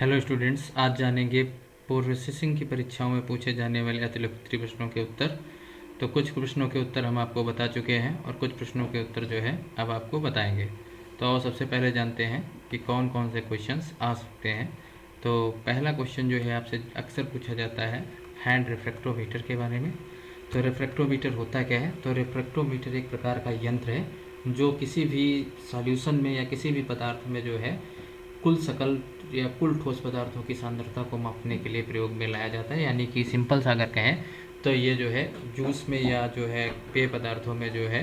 Hello students, आज जानेंगे processing की परीक्षाओं में पूछे जाने वाले अतिलिखित प्रश्नों के उत्तर। तो कुछ प्रश्नों के उत्तर हम आपको बता चुके हैं और कुछ प्रश्नों के उत्तर जो है अब आपको बताएंगे। तो आओ सबसे पहले जानते हैं कि कौन कौन से क्वेश्चंस आ सकते हैं। तो पहला क्वेश्चन जो है आपसे अक्सर पूछा जाता है हैंड रिफ्रैक्टोमीटर के बारे में। तो रिफ्रैक्टोमीटर होता क्या है? तो रिफ्रैक्टोमीटर एक प्रकार का यंत्र है जो किसी भी सॉल्यूशन में या किसी भी पदार्थ में जो है कुल सकल या कुल ठोस पदार्थों की सांद्रता को मापने के लिए प्रयोग में लाया जाता है। यानी कि सिंपल सा अगर कहें तो ये जो है जूस में या जो है पेय पदार्थों में जो है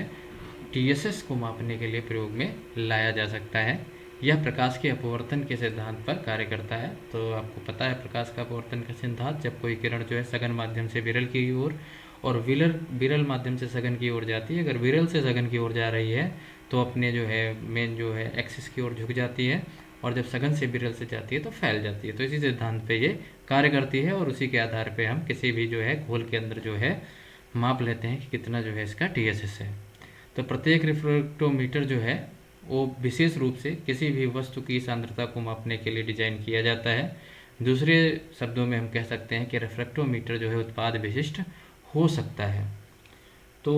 टीएसएस को मापने के लिए प्रयोग में लाया जा सकता है। यह प्रकाश के अपवर्तन के सिद्धांत पर कार्य करता है। तो आपको पता है प्रकाश का अपवर्तन का सिद्धांत, जब कोई किरण जो है सघन माध्यम से विरल की ओर और विरल माध्यम से सघन की ओर जाती है। अगर विरल से सघन की ओर जा रही है तो अपने जो है मेन जो है एक्सिस की ओर झुक जाती है, और जब सघन से विरल से जाती है तो फैल जाती है। तो इसी सिद्धांत पे ये कार्य करती है और उसी के आधार पे हम किसी भी जो है घोल के अंदर जो है माप लेते हैं कि कितना जो है इसका टीएसएस है। तो प्रत्येक रिफ्रैक्टोमीटर जो है वो विशेष रूप से किसी भी वस्तु की सांद्रता को मापने के लिए डिजाइन किया जाता है। दूसरे शब्दों में हम कह सकते हैं कि रिफ्रैक्टोमीटर जो है उत्पाद विशिष्ट हो सकता है। तो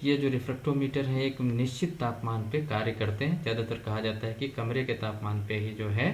ये जो रिफ्रैक्टोमीटर है एक निश्चित तापमान पे कार्य करते हैं। ज़्यादातर कहा जाता है कि कमरे के तापमान पे ही जो है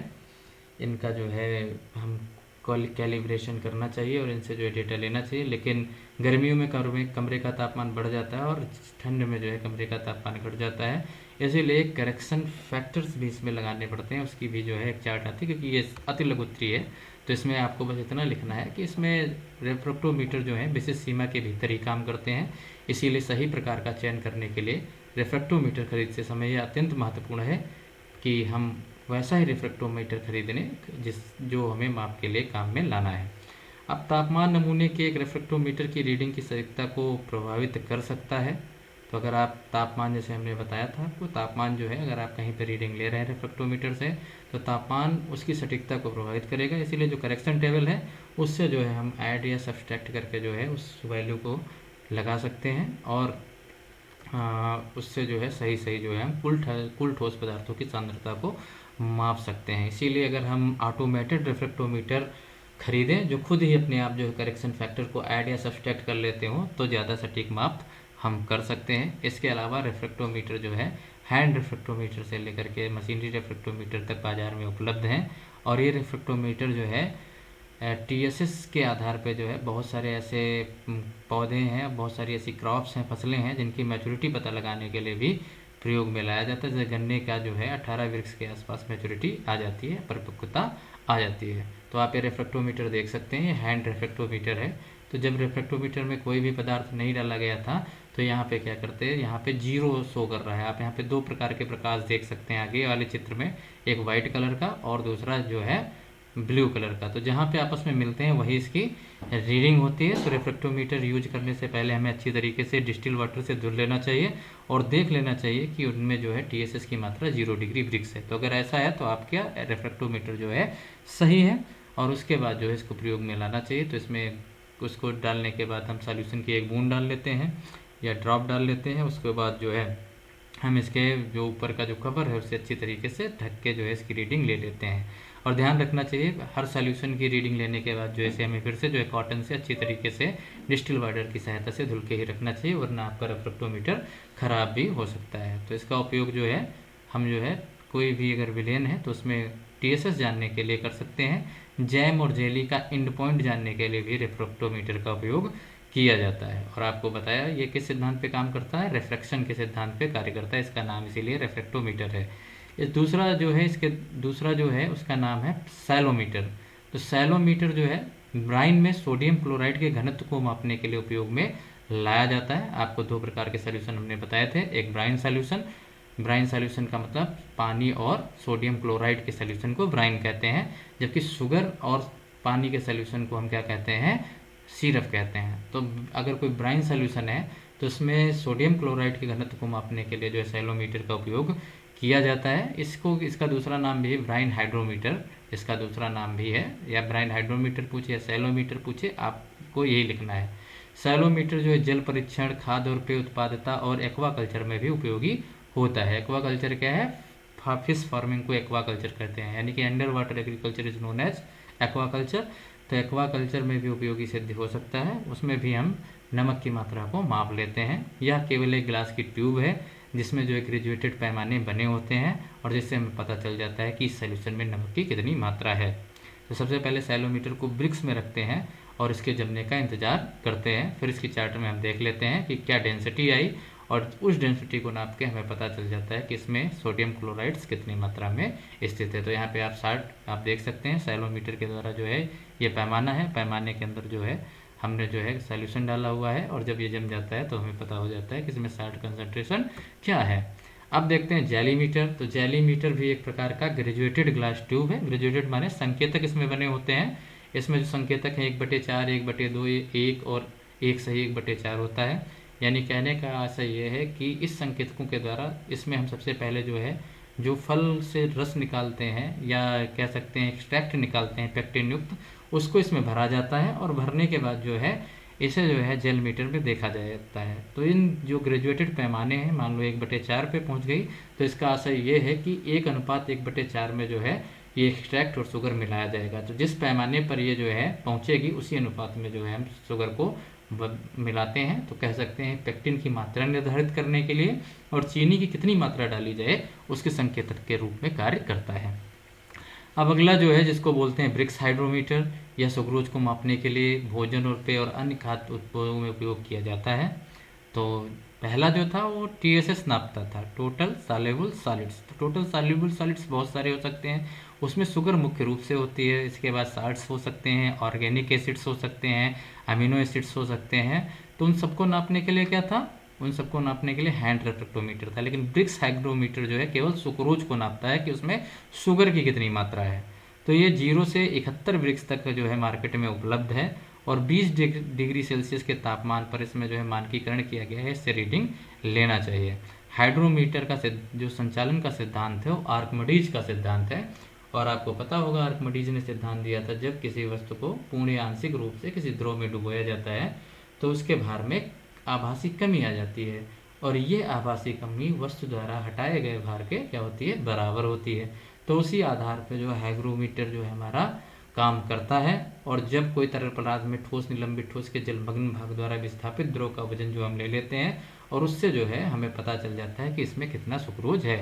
इनका जो है हम कैलिब्रेशन करना चाहिए और इनसे जो है डेटा लेना चाहिए। लेकिन गर्मियों में कमरे का तापमान बढ़ जाता है और ठंड में जो है कमरे का तापमान घट जाता है। इसीलिए करेक्शन फैक्टर्स भी इसमें लगाने पड़ते हैं। उसकी भी जो है एक चार्ट आती है, क्योंकि ये अति लघुत्तरीय है। तो इसमें आपको बस इतना लिखना है कि इसमें रिफ्रैक्टोमीटर जो है विशेष सीमा के भीतर ही काम करते हैं। इसीलिए सही प्रकार का चयन करने के लिए रिफ्रैक्टोमीटर खरीदते समय यह अत्यंत महत्वपूर्ण है कि हम वैसा ही रिफ्रैक्टोमीटर खरीदने जो हमें माप के लिए काम में लाना है। अब तापमान नमूने के एक रिफ्रैक्टोमीटर की रीडिंग की सटीकता को प्रभावित कर सकता है। तो अगर आप तापमान, जैसे हमने बताया था आपको, तापमान जो है अगर आप कहीं पर रीडिंग ले रहे हैं रिफ्रैक्टोमीटर से तो तापमान उसकी सटीकता को प्रभावित करेगा। इसीलिए जो करेक्शन टेबल है उससे जो है हम ऐड या सब्सट्रैक्ट करके जो है उस वैल्यू को लगा सकते हैं और उससे जो है सही जो है हम कुल ठोस पदार्थों की सांद्रता को माप सकते हैं। इसीलिए अगर हम ऑटोमेटेड रिफ्रैक्टोमीटर खरीदें जो खुद ही अपने आप जो है करेक्शन फैक्टर को ऐड या सब्सट्रैक्ट कर लेते हो तो ज़्यादा सटीक माप हम कर सकते हैं। इसके अलावा रिफ्रैक्टोमीटर जो है हैंड रिफ्रैक्टोमीटर से लेकर के मशीनरी रिफ्रैक्टोमीटर तक बाज़ार में उपलब्ध हैं। और ये रिफ्रैक्टोमीटर जो है टीएसएस के आधार पे जो है बहुत सारे ऐसे पौधे हैं, बहुत सारी ऐसी क्रॉप्स हैं, फसलें हैं जिनकी मैच्योरिटी पता लगाने के लिए भी प्रयोग में लाया जाता है। जैसे गन्ने का जो है 18 वृक्ष के आसपास मैच्योरिटी आ जाती है, परिपक्वता आ जाती है। तो आप ये रिफ्रैक्टोमीटर देख सकते हैं, ये हैंड रिफ्रैक्टोमीटर है। तो जब रिफ्रैक्टोमीटर में कोई भी पदार्थ नहीं डाला गया था तो यहाँ पे क्या करते हैं, यहाँ पे जीरो शो कर रहा है। आप यहाँ पे दो प्रकार के प्रकाश देख सकते हैं आगे वाले चित्र में, एक वाइट कलर का और दूसरा जो है ब्लू कलर का। तो जहाँ पे आपस में मिलते हैं वही इसकी रीडिंग होती है। तो रिफ्रैक्टोमीटर यूज करने से पहले हमें अच्छी तरीके से डिस्टिल वाटर से धुल लेना चाहिए और देख लेना चाहिए कि उनमें जो है टीएसएस की मात्रा 0 डिग्री ब्रिक्स है। तो अगर ऐसा है तो आपका रिफ्रैक्टोमीटर जो है सही है और उसके बाद जो है इसको प्रयोग में लाना चाहिए। तो इसमें उसको डालने के बाद हम सॉल्यूशन की एक बूंद डाल लेते हैं या ड्रॉप डाल लेते हैं। उसके बाद जो है हम इसके जो ऊपर का जो कवर है उससे अच्छी तरीके से ढक के जो है इसकी रीडिंग ले लेते हैं। और ध्यान रखना चाहिए हर सॉल्यूशन की रीडिंग लेने के बाद जो है हमें फिर से जो है कॉटन से अच्छी तरीके से डिस्टिल वाटर की सहायता से धुल के ही रखना चाहिए, वरना आपका रिफ्रैक्टोमीटर खराब भी हो सकता है। तो इसका उपयोग जो है हम जो है कोई भी अगर विलेन है तो उसमें टीएसएस जानने के लिए कर सकते हैं। जैम और जेली का एंड पॉइंट जानने के लिए भी रिफ्रैक्टोमीटर का उपयोग किया जाता है। और आपको बताया ये किस सिद्धांत पे काम करता है, रिफ्रैक्शन के सिद्धांत पे कार्य करता है। इसका नाम इसीलिए रिफ्रैक्टोमीटर है। ये दूसरा जो है उसका नाम है सैलोमीटर। तो सैलोमीटर जो है ब्राइन में सोडियम क्लोराइड के घनत्व को मापने के लिए उपयोग में लाया जाता है। आपको दो प्रकार के सॉल्यूशन हमने बताए थे, एक ब्राइन सॉल्यूशन का मतलब पानी और सोडियम क्लोराइड के सॉल्यूशन को ब्राइन कहते हैं, जबकि शुगर और पानी के सॉल्यूशन को हम क्या कहते हैं, सिरप कहते हैं। तो अगर कोई ब्राइन सॉल्यूशन है तो उसमें सोडियम क्लोराइड के घनत्व को मापने के लिए जो है सैलोमीटर का उपयोग किया जाता है। इसका दूसरा नाम भी है ब्राइन हाइड्रोमीटर, इसका दूसरा नाम भी है। या ब्राइन हाइड्रोमीटर पूछे या सैलोमीटर पूछे, आपको यही लिखना है। सैलोमीटर जो है जल परीक्षण, खाद्य और पेय उत्पादकता और एक्वाकल्चर में भी उपयोगी होता है। एक्वाकल्चर क्या है, फिश फार्मिंग को एक्वाकल्चर कहते हैं, यानी कि under water agriculture is known as aquaculture. तो एक्वाकल्चर में भी उपयोगी सिद्ध हो सकता है, उसमें भी हम नमक की मात्रा को माप लेते हैं। यह केवल एक ग्लास की ट्यूब है जिसमें जो है ग्रेजुएटेड पैमाने बने होते हैं और जिससे हमें पता चल जाता है कि इस सोल्यूशन में नमक की कितनी मात्रा है। तो सबसे पहले सैलोमीटर को ब्रिक्स में रखते हैं और इसके जमने का इंतजार करते हैं। फिर इसकी चार्ट में हम देख लेते हैं कि क्या डेंसिटी आई और उस डेंसिटी को नाप के हमें पता चल जाता है कि इसमें सोडियम क्लोराइड्स कितनी मात्रा में स्थित है। तो यहाँ पे आप देख सकते हैं सैलोमीटर के द्वारा जो है ये पैमाना है, पैमाने के अंदर जो है हमने जो है सॉल्यूशन डाला हुआ है और जब ये जम जाता है तो हमें पता हो जाता है कि इसमें साल्ट कंसंट्रेशन क्या है। अब देखते हैं जेलीमीटर। तो जेलीमीटर भी एक प्रकार का ग्रेजुएटेड ग्लास ट्यूब है। ग्रेजुएटेड माने संकेतक इसमें बने होते हैं। इसमें जो संकेतक है 1/4, 1/2, 1 और 1 सही 1/4 होता है। यानी कहने का आशय ये है कि इस संकेतकों के द्वारा इसमें हम सबसे पहले जो है जो फल से रस निकालते हैं या कह सकते हैं एक्सट्रैक्ट निकालते हैं पेक्टिन युक्त, उसको इसमें भरा जाता है और भरने के बाद जो है इसे जो है जेल मीटर में देखा जाता है। तो इन जो ग्रेजुएटेड पैमाने हैं, मान लो 1/4 पे पहुंच गई तो इसका आशय ये है कि 1:1/4 में जो है ये एक्सट्रैक्ट और शुगर मिलाया जाएगा। तो जिस पैमाने पर ये जो है पहुंचेगी उसी अनुपात में जो है हम शुगर को मिलाते हैं। तो कह सकते हैं पेक्टिन की मात्रा निर्धारित करने के लिए और चीनी की कितनी मात्रा डाली जाए उसके संकेतक के रूप में कार्य करता है। अब अगला जो है जिसको बोलते हैं ब्रिक्स हाइड्रोमीटर, यह सुक्रोज को मापने के लिए भोजन और पेय और अन्य खाद्य उत्पादों में उपयोग किया जाता है। तो पहला जो था वो TSS नापता था, टोटल सॉल्युबल सॉलिड्स। तो टोटल सॉल्युबल सॉलिड्स बहुत सारे हो सकते हैं, उसमें शुगर मुख्य रूप से होती है। इसके बाद साल्ट्स हो सकते हैं, ऑर्गेनिक एसिड्स हो सकते हैं, अमीनो एसिड्स हो सकते हैं। तो उन सबको नापने के लिए क्या था, उन सबको नापने के लिए हैंड रेफ्रेक्टोमीटर था। लेकिन ब्रिक्स हाइग्रोमीटर जो है केवल सुक्रोज को नापता है कि उसमें शुगर की कितनी मात्रा है। तो ये 0 से 71 ब्रिक्स तक जो है मार्केट में उपलब्ध है और 20 डिग्री सेल्सियस के तापमान पर इसमें जो है मानकीकरण किया गया है, इससे रीडिंग लेना चाहिए। हाइड्रोमीटर का जो संचालन का सिद्धांत है वो आर्किमिडीज का सिद्धांत है और आपको पता होगा आर्किमिडीज ने सिद्धांत दिया था जब किसी वस्तु को पूर्ण या आंशिक रूप से किसी द्रव में डुबोया जाता है तो उसके भार में आभासी कमी आ जाती है और ये आभासी कमी वस्तु द्वारा हटाए गए भार के क्या होती है, बराबर होती है। तो उसी आधार पर जो हाइग्रोमीटर जो है हमारा काम करता है और जब कोई तरल पदार्थ में ठोस निलंबित ठोस के जलमग्न भाग द्वारा विस्थापित द्रव का वजन जो हम ले लेते हैं और उससे जो है हमें पता चल जाता है कि इसमें कितना सुक्रोज है।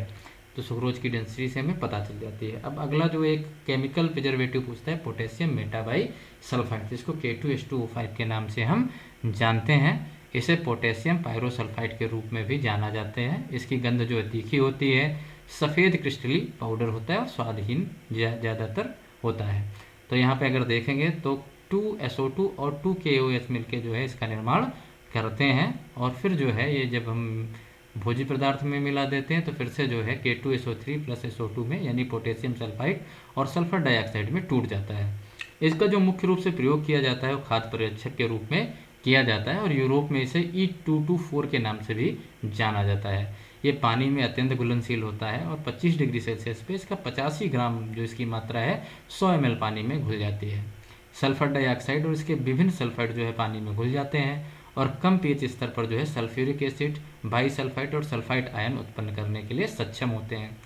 तो सुक्रोज की डेंसिटी से हमें पता चल जाती है। अब अगला जो एक केमिकल प्रिजर्वेटिव पूछता है पोटेशियम मेटाबाई सल्फाइड, जिसको K2H2O5 के नाम से हम जानते हैं। इसे पोटेशियम पायरोसल्फाइड के रूप में भी जाना जाते हैं। इसकी गंध जो तीखी होती है, सफ़ेद क्रिस्टली पाउडर होता है और स्वादहीन ज़्यादातर होता है। तो यहाँ पे अगर देखेंगे तो 2SO2 और 2KOH मिलके जो है इसका निर्माण करते हैं और फिर जो है ये जब हम भोज्य पदार्थ में मिला देते हैं तो फिर से जो है K2SO3 + SO2 में यानी पोटेशियम सल्फाइड और सल्फर डाइऑक्साइड में टूट जाता है। इसका जो मुख्य रूप से प्रयोग किया जाता है वो खाद्य परिरक्षक के रूप में किया जाता है और यूरोप में इसे E224 के नाम से भी जाना जाता है। ये पानी में अत्यंत घुलनशील होता है और 25 डिग्री सेल्सियस पे इसका 85 ग्राम जो इसकी मात्रा है 100 ml पानी में घुल जाती है। सल्फर डाइऑक्साइड और इसके विभिन्न सल्फाइड जो है पानी में घुल जाते हैं और कम pH स्तर पर जो है सल्फ्यूरिक एसिड, बाईसल्फाइड और सल्फाइड आयन उत्पन्न करने के लिए सक्षम होते हैं।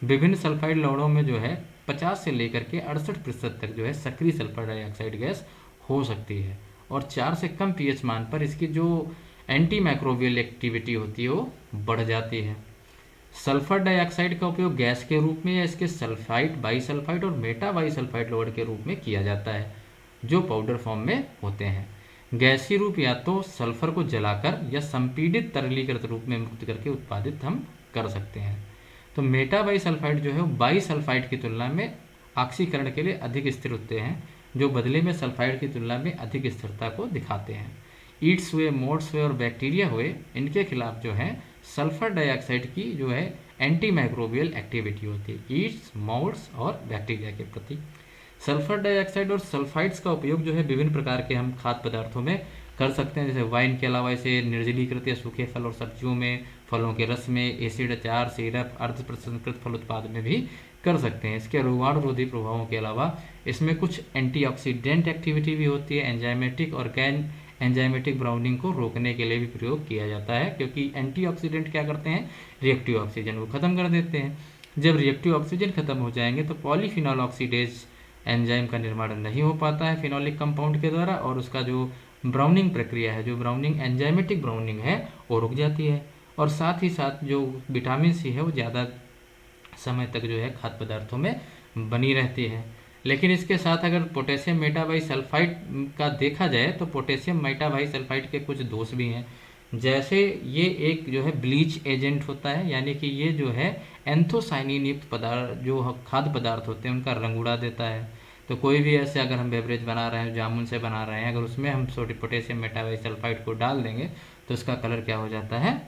विभिन्न सल्फाइड लवणों में जो है 50 से लेकर के 68% तक जो है सक्रिय सल्फर डाइऑक्साइड गैस हो सकती है और 4 से कम pH मान पर इसकी जो एंटी माइक्रोबियल एक्टिविटी होती है वो बढ़ जाती है। सल्फर डाइऑक्साइड का उपयोग गैस के रूप में या इसके सल्फाइड, बाईसल्फाइड और मेटा बाईसल्फाइड लवण के रूप में किया जाता है जो पाउडर फॉर्म में होते हैं। गैसीय रूप या तो सल्फर को जलाकर या संपीडित तरलीकृत रूप में मुक्त करके उत्पादित हम कर सकते हैं। तो मेटा बाईसल्फाइड जो है वो बाईसल्फाइड की तुलना में ऑक्सीकरण के लिए अधिक स्थिर होते हैं जो बदले में सल्फाइड की तुलना में अधिक स्थिरता को दिखाते हैं। ईट्स हुए, मोड्स हुए और बैक्टीरिया हुए, इनके खिलाफ जो है सल्फर डाइऑक्साइड की जो है एंटी माइक्रोबियल एक्टिविटी होती है ईट्स, मोड्स और बैक्टीरिया के प्रति। सल्फर डाइऑक्साइड और सल्फाइड्स का उपयोग जो है विभिन्न प्रकार के हम खाद्य पदार्थों में कर सकते हैं, जैसे वाइन के अलावा इसे निर्जलीकृत या सूखे फल और सब्जियों में, फलों के रस में, एसिड, अचार, सिरप, अर्ध प्रसंस्कृत फल उत्पाद में भी कर सकते हैं। इसके रोगाणुरोधी प्रभावों के अलावा इसमें कुछ एंटीऑक्सीडेंट एक्टिविटी भी होती है। एंजाइमेटिक और गैन एंजाइमेटिक ब्राउनिंग को रोकने के लिए भी प्रयोग किया जाता है क्योंकि एंटीऑक्सीडेंट क्या करते हैं, रिएक्टिव ऑक्सीजन को खत्म कर देते हैं। जब रिएक्टिव ऑक्सीजन खत्म हो जाएंगे तो पॉलीफिनॉल ऑक्सीडेज एंजाइम का निर्माण नहीं हो पाता है फिनोलिक कंपाउंड के द्वारा, और उसका जो ब्राउनिंग प्रक्रिया है, जो ब्राउनिंग एंजाइमेटिक ब्राउनिंग है, वो रुक जाती है। और साथ ही साथ जो विटामिन सी है वो ज़्यादा समय तक जो है खाद्य पदार्थों में बनी रहती है। लेकिन इसके साथ अगर पोटेशियम मेटाबाइसल्फाइड का देखा जाए तो पोटेशियम मेटाबाइसल्फाइड के कुछ दोष भी हैं। जैसे ये एक जो है ब्लीच एजेंट होता है, यानी कि ये जो है एंथोसाइनिन युक्त पदार्थ जो खाद्य पदार्थ होते हैं उनका रंग उड़ा देता है। तो कोई भी ऐसे अगर हम बेवरेज बना रहे हैं, जामुन से बना रहे हैं, अगर उसमें हम पोटेशियम मेटाबाइसल्फाइड को डाल देंगे तो उसका कलर क्या हो जाता है,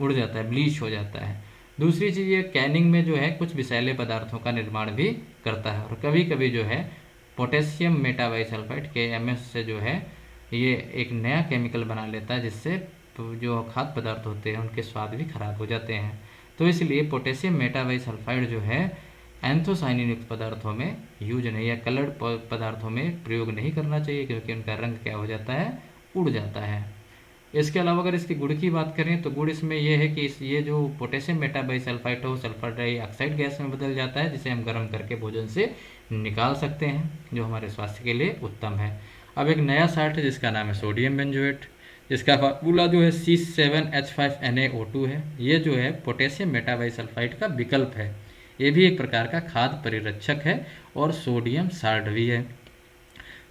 उड़ जाता है, ब्लीच हो जाता है। दूसरी चीज़ ये कैनिंग में जो है कुछ विषैले पदार्थों का निर्माण भी करता है, और कभी कभी जो है पोटेशियम मेटाबाइसल्फाइड KMS से जो है ये एक नया केमिकल बना लेता है, जिससे जो खाद्य पदार्थ होते हैं उनके स्वाद भी खराब हो जाते हैं। तो इसलिए पोटेशियम मेटाबाइसल्फाइड जो है एंथोसाइनिन युक्त पदार्थों में यूज नहीं या कलर्ड पदार्थों में प्रयोग नहीं करना चाहिए, क्योंकि उनका रंग क्या हो जाता है, उड़ जाता है। इसके अलावा अगर इसकी गुड़ की बात करें तो गुड़ इसमें यह है कि ये जो पोटेशियम मेटाबाइसल्फाइड हो सल्फर डाइऑक्साइड गैस में बदल जाता है, जिसे हम गर्म करके भोजन से निकाल सकते हैं, जो हमारे स्वास्थ्य के लिए उत्तम है। अब एक नया साल्ट है जिसका नाम है सोडियम बेंजोएट, जिसका फार्मूला जो है C7H5Na O2 है। ये जो है पोटेशियम मेटाबाइसल्फाइड का विकल्प है। ये भी एक प्रकार का खाद्य परिरक्षक है और सोडियम साल्ट भी है।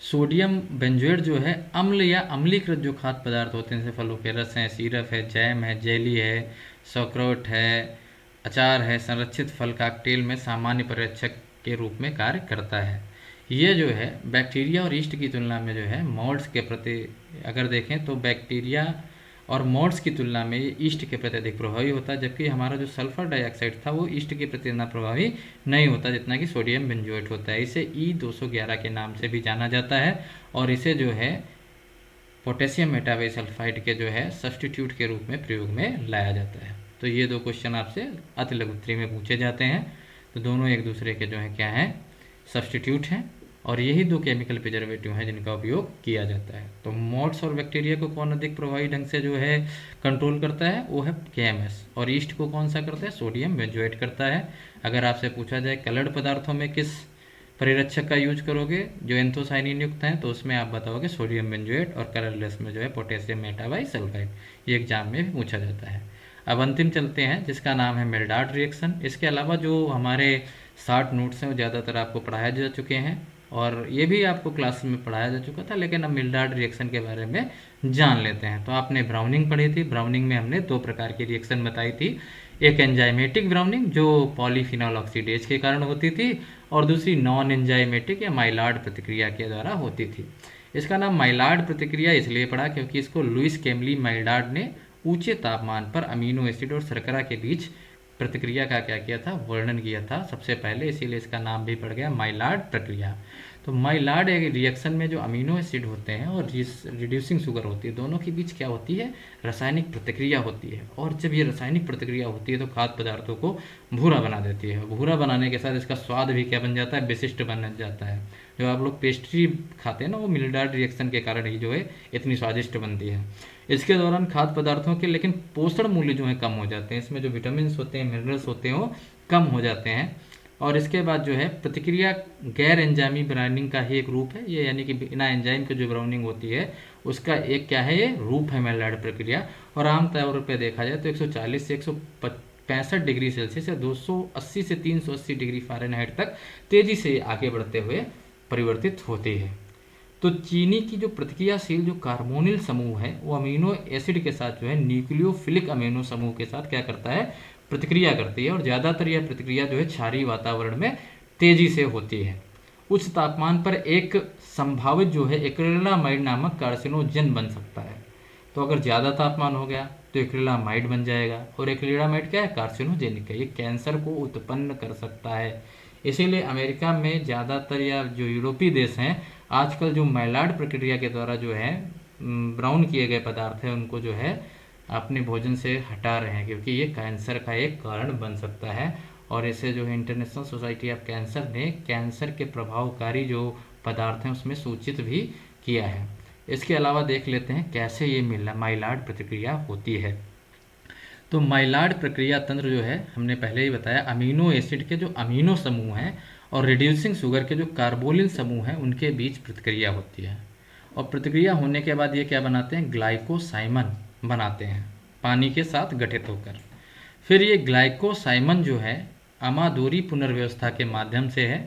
सोडियम बेंजोएट जो है अम्ल या अम्लीकृत जो खाद्य पदार्थ होते हैं, जैसे फलों के रस हैं, सिरप है, जैम है, जेली है, सौक्रोट है, अचार है, संरक्षित फल कॉकटेल में सामान्य परिरक्षक के रूप में कार्य करता है। ये जो है बैक्टीरिया और ईस्ट की तुलना में जो है मोल्ड्स के प्रति अगर देखें तो बैक्टीरिया और मोल्ड्स की तुलना में ये ईस्ट के प्रति अधिक प्रभावी होता है, जबकि हमारा जो सल्फर डाइऑक्साइड था वो ईस्ट के प्रति इतना प्रभावी नहीं होता जितना कि सोडियम बेंजोएट होता है। इसे E211 के नाम से भी जाना जाता है, और इसे जो है पोटेशियम मेटाबाइसल्फाइड के जो है सब्स्टिट्यूट के रूप में प्रयोग में लाया जाता है। तो ये दो क्वेश्चन आपसे अति लघु उत्तरी में पूछे जाते हैं। तो दोनों एक दूसरे के जो है क्या हैं, सब्स्टिट्यूट हैं, और यही दो केमिकल प्रिजर्वेटिव हैं जिनका उपयोग किया जाता है। तो मोड्स और बैक्टीरिया को कौन अधिक प्रभावी ढंग से जो है कंट्रोल करता है, वो है KMS, और ईस्ट को कौन सा करता है, सोडियम बेंजोएट करता है। अगर आपसे पूछा जाए कलर्ड पदार्थों में किस परिरक्षक का यूज करोगे जो एंथोसाइनिन युक्त हैं, तो उसमें आप बताओगे सोडियम बेंजोएट, और कलरलेस में जो है पोटेशियम मेटाबाइसल्फाइड। ये एग्जाम में भी पूछा जाता है। अब अंतिम चलते हैं जिसका नाम है मेल्डार्ड रिएक्शन। इसके अलावा जो हमारे 60 नोट्स हैं वो ज़्यादातर आपको पढ़ाए जा चुके हैं, और ये भी आपको क्लास में पढ़ाया जा चुका था, लेकिन अब मेल्डार्ड रिएक्शन के बारे में जान लेते हैं। तो आपने ब्राउनिंग पढ़ी थी। ब्राउनिंग में हमने दो प्रकार की रिएक्शन बताई थी, एक एंजाइमेटिक ब्राउनिंग जो पॉलीफिनॉल ऑक्सीडेज के कारण होती थी, और दूसरी नॉन एंजाइमेटिक या माइलार्ड प्रतिक्रिया के द्वारा होती थी। इसका नाम माइलार्ड प्रतिक्रिया इसलिए पड़ा क्योंकि इसको लुइस कैमली माइलार्ड ने ऊंचे तापमान पर अमीनो एसिड और शर्करा के बीच प्रतिक्रिया का क्या किया था, वर्णन किया था सबसे पहले, इसीलिए इसका नाम भी पड़ गया माइलार्ड प्रक्रिया। तो माइलार्ड रिएक्शन में जो अमीनो एसिड होते हैं और रिड्यूसिंग शुगर होती है, दोनों के बीच क्या होती है, रासायनिक प्रतिक्रिया होती है। और जब ये रासायनिक प्रतिक्रिया होती है तो खाद्य पदार्थों को भूरा बना देती है। भूरा बनाने के साथ इसका स्वाद भी क्या बन जाता है, विशिष्ट बन जाता है। जो आप लोग पेस्ट्री खाते हैं ना, वो माइलार्ड रिएक्शन के कारण ही जो है इतनी स्वादिष्ट बनती है। इसके दौरान खाद्य पदार्थों के लेकिन पोषण मूल्य जो है कम हो जाते हैं, इसमें जो विटामिन होते हैं, मिनरल्स होते हैं, वो कम हो जाते हैं। और इसके बाद जो है प्रतिक्रिया गैर एंजाइमी ब्राउनिंग का ही एक रूप है ये, यानी कि बिना एंजाइम के जो ब्राउनिंग होती है उसका एक क्या है, ये रूप है माइलार्ड प्रक्रिया। और आमतौर पर देखा जाए तो 140 से 165 डिग्री सेल्सियस या 280 से 380 डिग्री फ़ारेनहाइट तक तेजी से आगे बढ़ते हुए परिवर्तित होती है। तो चीनी की जो प्रतिक्रियाशील जो कार्बोनिल समूह है वो अमीनो एसिड के साथ जो है न्यूक्लियोफिलिक अमीनो समूह के साथ क्या करता है, प्रतिक्रिया करती है। और ज़्यादातर यह प्रतिक्रिया जो है क्षारीय वातावरण में तेजी से होती है। उच्च तापमान पर एक संभावित जो है एक्रिलामाइड नामक कार्सिनोजन बन सकता है। तो अगर ज़्यादा तापमान हो गया तो एक्रिलामाइड बन जाएगा, और एक्रिलामाइड क्या है, कार्सिनोजेनिक है, ये कैंसर को उत्पन्न कर सकता है। इसीलिए अमेरिका में ज़्यादातर या जो यूरोपीय देश हैं आजकल जो माइलार्ड प्रक्रिया के द्वारा जो है ब्राउन किए गए पदार्थ हैं उनको जो है अपने भोजन से हटा रहे हैं, क्योंकि ये कैंसर का एक कारण बन सकता है। और इसे जो है इंटरनेशनल सोसाइटी ऑफ कैंसर ने कैंसर के प्रभावकारी जो पदार्थ हैं उसमें सूचित भी किया है। इसके अलावा देख लेते हैं कैसे ये माइलार्ड प्रतिक्रिया होती है। तो माइलार्ड प्रक्रिया तंत्र जो है हमने पहले ही बताया, अमीनो एसिड के जो अमीनो समूह हैं और रिड्यूसिंग शुगर के जो कार्बोलिन समूह हैं उनके बीच प्रतिक्रिया होती है। और प्रतिक्रिया होने के बाद ये क्या बनाते हैं, ग्लाइकोसाइमन बनाते हैं पानी के साथ गठित होकर। फिर ये ग्लाइकोसाइमन जो है अमादोरी पुनर्व्यवस्था के माध्यम से है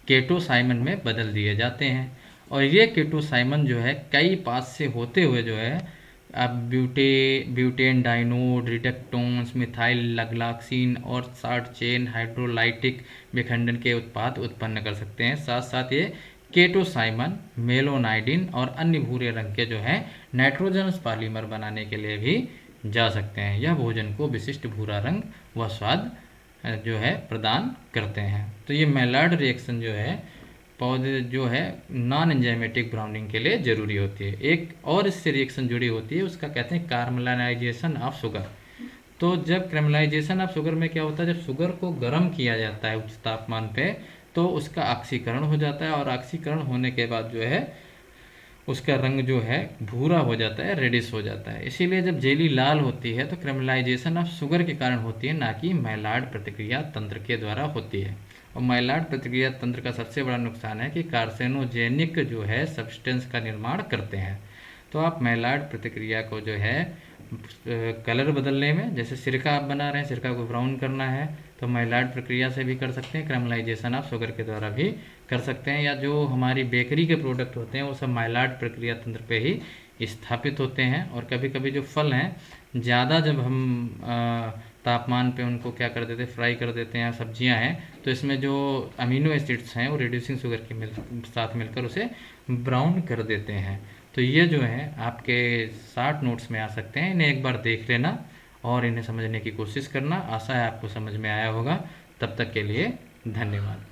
केटोसाइमन में बदल दिए जाते हैं। और ये केटोसाइमन जो है कई पास से होते हुए जो है अब ब्यूटेन डाइनोड, रिडक्टोन्स, मिथाइल लग्लाक्सिन और शॉर्ट चेन हाइड्रोलाइटिक विखंडन के उत्पाद उत्पन्न कर सकते हैं। साथ साथ ये केटोसाइमन, मेलोनाइडिन और अन्य भूरे रंग के जो है नाइट्रोजनस पॉलीमर बनाने के लिए भी जा सकते हैं। यह भोजन को विशिष्ट भूरा रंग व स्वाद जो है प्रदान करते हैं। तो ये मेलार्ड रिएक्शन जो है पौधे जो है नॉन एंजाइमेटिक ब्राउनिंग के लिए जरूरी होती है। एक और इससे रिएक्शन जुड़ी होती है, उसका कहते हैं कार्मेलाइजेशन ऑफ शुगर। तो जब कैरमलाइजेशन ऑफ शुगर में क्या होता है, जब शुगर को गर्म किया जाता है उच्च तापमान पे तो उसका ऑक्सीकरण हो जाता है और ऑक्सीकरण होने के बाद जो है उसका रंग जो है भूरा हो जाता है, रेडिश हो जाता है। इसीलिए जब जेली लाल होती है तो कैरमलाइजेशन ऑफ शुगर के कारण होती है, ना कि माइलार्ड प्रतिक्रिया तंत्र के द्वारा होती है। और माइलार्ड प्रतिक्रिया तंत्र का सबसे बड़ा नुकसान है कि कार्सिनोजेनिक जो है सब्सटेंस का निर्माण करते हैं। तो आप माइलार्ड प्रतिक्रिया को जो है कलर बदलने में, जैसे सिरका आप बना रहे हैं, सिरका को ब्राउन करना है तो माइलार्ड प्रक्रिया से भी कर सकते हैं, कैरमलाइजेशन ऑफ शुगर के द्वारा भी कर सकते हैं। या जो हमारी बेकरी के प्रोडक्ट होते हैं वो सब माइलार्ड प्रक्रिया तंत्र पे ही स्थापित होते हैं। और कभी कभी जो फल हैं ज़्यादा जब हम तापमान पे उनको क्या कर देते हैं, फ्राई कर देते हैं, सब्जियां हैं, तो इसमें जो अमीनो एसिड्स हैं वो रिड्यूसिंग शुगर के साथ मिलकर उसे ब्राउन कर देते हैं। तो ये जो है आपके 60 नोट्स में आ सकते हैं, इन्हें एक बार देख लेना और इन्हें समझने की कोशिश करना। आशा है आपको समझ में आया होगा। तब तक के लिए धन्यवाद।